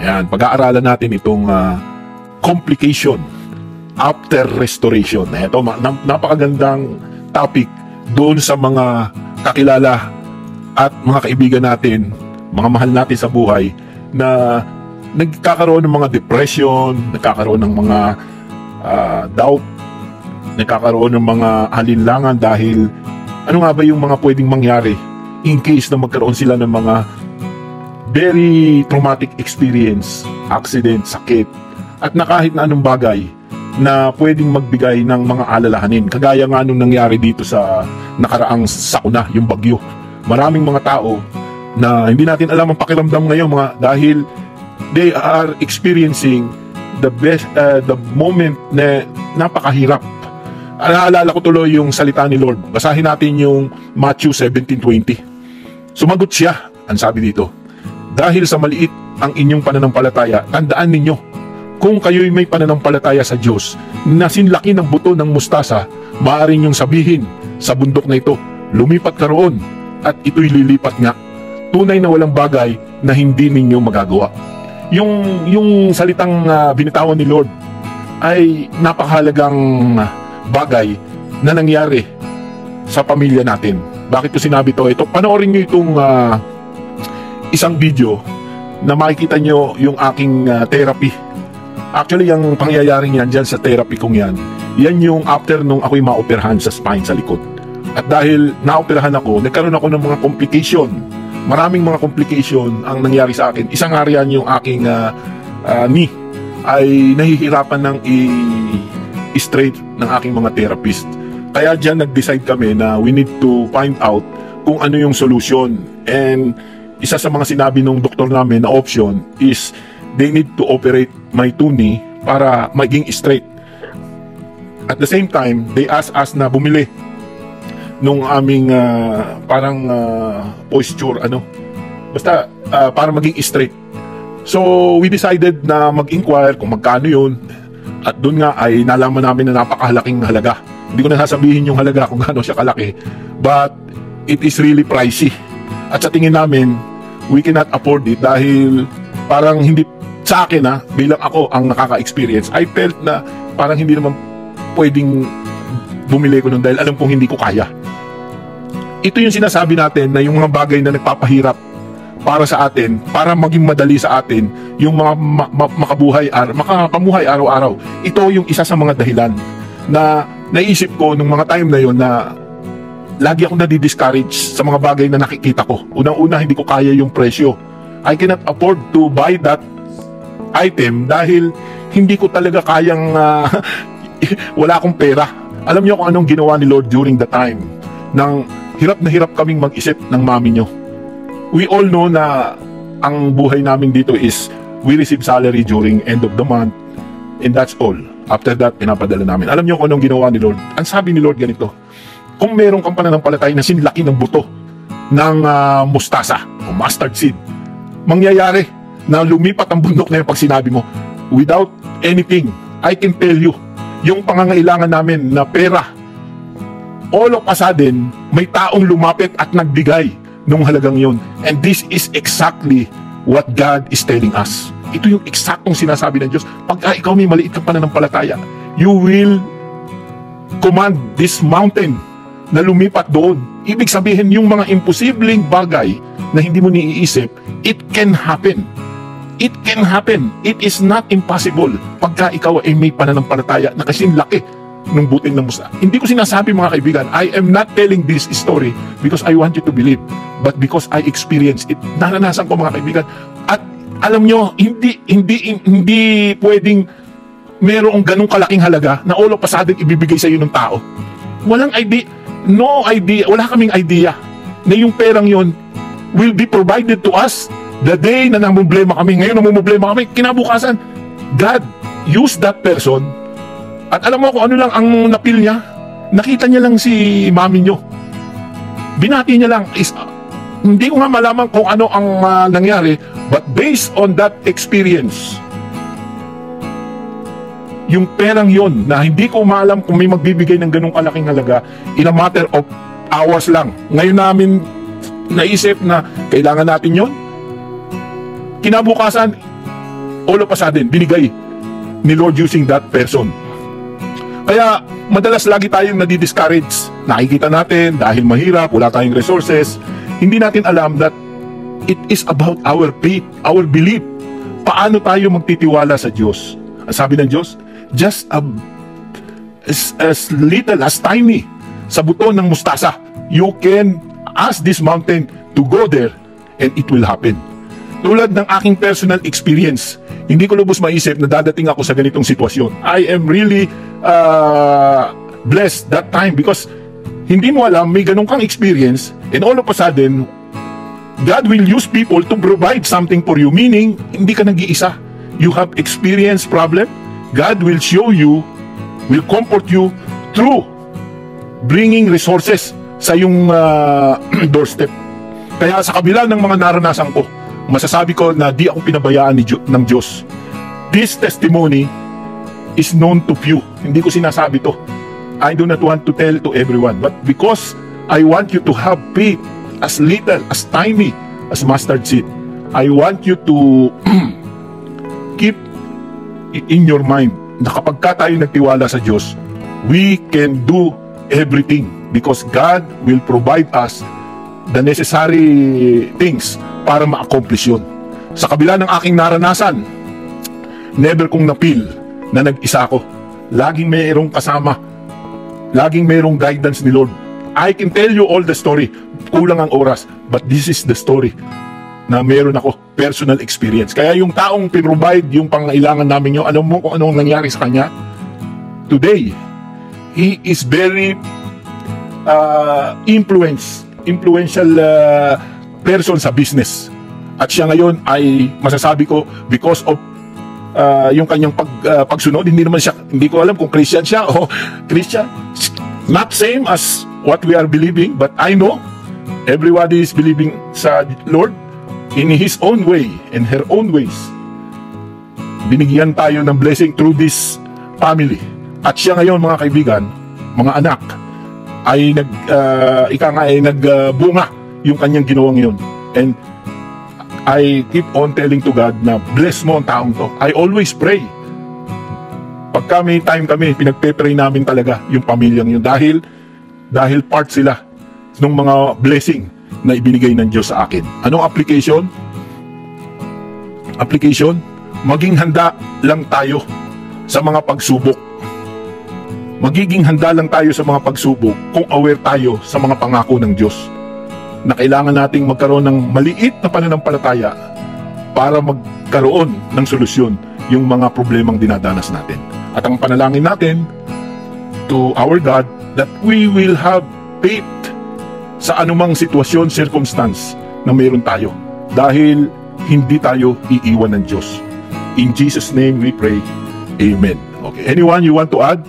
Ayan, pag-aaralan natin itong complication after restoration. Ito, napakagandang topic doon sa mga kakilala at mga kaibigan natin, mga mahal natin sa buhay, na nagkakaroon ng mga depression, nagkakaroon ng mga doubt, nagkakaroon ng mga alinlangan dahil ano nga ba yung mga pwedeng mangyari in case na magkaroon sila ng mga very traumatic experience, accident, sakit, at na kahit na anong bagay na pwedeng magbigay ng mga alalahanin. Kagaya nga nung nangyari dito sa nakaraang sakuna, yung bagyo. Maraming mga tao na hindi natin alam ang pakiramdam ngayon dahil they are experiencing the moment na napakahirap. Naalala ko tuloy yung salita ni Lord. Basahin natin yung Matthew 17:20. Sumagot siya, ang sabi dito, dahil sa maliit ang inyong pananampalataya, tandaan ninyo, kung kayo'y may pananampalataya sa Diyos na sinlaki ng buto ng mustasa, maaari niyong sabihin sa bundok na ito, lumipat ka roon, at ito'y lilipat nga. Tunay na walang bagay na hindi ninyo magagawa. Yung salitang binitawan ni Lord ay napakahalagang bagay na nangyari sa pamilya natin. Bakit ko sinabi to? Ito, panoorin niyo itong isang video na makikita niyo yung aking therapy. Actually, yung pangyayaring yan dyan sa therapy kong yan yung after nung ako'y maoperahan sa spine sa likod. At dahil naoperahan ako, nagkaroon ako ng mga complication. Maraming mga complication ang nangyari sa akin. Isang nga riyan yung aking knee ay nahihirapan ng i-straight ng aking mga therapist. Kaya dyan nag-decide kami na we need to find out kung ano yung solution. And isa sa mga sinabi ng doktor namin na option is they need to operate my two knee para maging straight. At the same time, they asked us na bumili nung aming parang posture, basta para maging straight. So, we decided na mag-inquire kung magkano yun. At doon nga ay nalaman namin na napakahalaking halaga. Hindi ko na sasabihin yung halaga kung gaano siya kalaki. But, it is really pricey. At sa tingin namin, we cannot afford it dahil parang hindi sa akin bilang ako ang nakaka-experience, I felt na parang hindi naman pwedeng bumili ko nun dahil alam kong hindi ko kaya. Ito yung sinasabi natin na yung mga bagay na nagpapahirap para sa atin, para maging madali sa atin, yung mga makapamuhay araw-araw. Ito yung isa sa mga dahilan na naisip ko nung mga time na yon na lagi ako nadi-discourage sa mga bagay na nakikita ko. Unang-una, hindi ko kaya yung presyo. I cannot afford to buy that item dahil hindi ko talaga kayang wala akong pera. Alam niyo kung anong ginawa ni Lord during the time nang hirap na hirap kaming mag-isip ng mami niyo. We all know na ang buhay namin dito is we receive salary during end of the month and that's all. After that, pinapadala namin. Alam niyo kung anong ginawa ni Lord? Ang sabi ni Lord ganito, kung meron kang pananampalataya na sinlaki ng buto ng mustasa o mustard seed, mangyayari na lumipat ang bundok na yun pag sinabi mo. Without anything, I can tell you, yung pangangailangan namin na pera, all of a sudden, may taong lumapit at nagbigay nung halagang yun. And this is exactly what God is telling us. Ito yung eksaktong sinasabi ng Diyos. Pagka ikaw may maliit kang pananampalataya, you will command this mountain na lumipat doon. Ibig sabihin, yung mga imposibleng bagay na hindi mo niiisip, it can happen. It can happen. It is not impossible pagka ikaw ay may pananampalataya na kasing laki ng butil ng musta. Hindi ko sinasabi mga kaibigan, I am not telling this story because I want you to believe, but because I experienced it. Naranasan ko mga kaibigan. At alam nyo, hindi pwedeng merong ganong kalaking halaga na all of a sudden ibibigay sa iyo ng tao. Walang idea, no idea, wala kaming idea na yung perang yon will be provided to us the day na namumblema kami. Ngayon namumblema kami, kinabukasan, God used that person. At alam mo kung ano lang ang napil niya? Nakita niya lang si mami nyo. Binati niya lang. Hindi ko nga malaman kung ano ang nangyari, but based on that experience, yung perang yon na hindi ko maalam kung may magbibigay ng ganong kalaking halaga, in a matter of hours lang. Ngayon namin naisip na kailangan natin yon. Kinabukasan, all of a sudden, binigay ni Lord using that person. Kaya madalas lagi tayong nadi-discourage. Nakikita natin dahil mahirap, wala tayong resources. Hindi natin alam that it is about our faith, our belief. Paano tayo magtitiwala sa Diyos? Ang sabi ng Diyos, just as little, as tiny, sa buto ng mustasa, you can ask this mountain to go there and it will happen. Tulad ng aking personal experience, hindi ko lubos maisip na dadating ako sa ganitong sitwasyon. I am really blessed that time because hindi mo alam, may ganun kang experience and all of a sudden, God will use people to provide something for you. Meaning, hindi ka nag-iisa. You have experienced problem. God will show you, will comfort you through bringing resources sa yung doorstep. Kaya sa kabila ng mga naranasan ko, masasabi ko na di ako pinabayaan ng Diyos. This testimony is known to few. Hindi ko sinasabi to. I do not want to tell to everyone. But because I want you to have faith as little, as tiny as mustard seed, I want you to keep in your mind na kapag ka tayo nagtiwala sa Diyos, we can do everything because God will provide us the necessary things para ma-accomplish yun. Sa kabila ng aking naranasan, never kong na-feel na nag-isa ako. Laging mayroong kasama. Laging mayroong guidance ni Lord. I can tell you all the story. Kulang ang oras. But this is the story na meron ako personal experience. Kaya yung taong pinrovide yung pangailangan namin yun, alam mo kung anong nangyari sa kanya? Today, he is very influential person sa business. At siya ngayon ay masasabi ko because of yung kanyang pagsunod. Hindi ko alam kung Christian siya o Christian. Not same as what we are believing, but I know everybody is believing sa Lord in His own way, in her own ways. Binigyan tayo ng blessing through this family. At siya ngayon, mga kaibigan, mga anak, ay nagbunga yung kanyang ginawang yun. And I keep on telling to God na bless mo ang taong to. I always pray. Pagka may time kami, pinagpe-pray namin talaga yung pamilyang yun dahil part sila ng mga blessing na ibinigay ng Diyos sa akin. Anong application? Application? Maging handa lang tayo sa mga pagsubok. Magiging handa lang tayo sa mga pagsubok kung aware tayo sa mga pangako ng Diyos na kailangan nating magkaroon ng maliit na pananampalataya para magkaroon ng solusyon yung mga problemang dinadanas natin. At ang panalangin natin to our God that we will have faith sa anumang sitwasyon, circumstance na mayroon tayo dahil hindi tayo iiwan ng Diyos. In Jesus' name we pray. Amen. Okay. Anyone you want to add?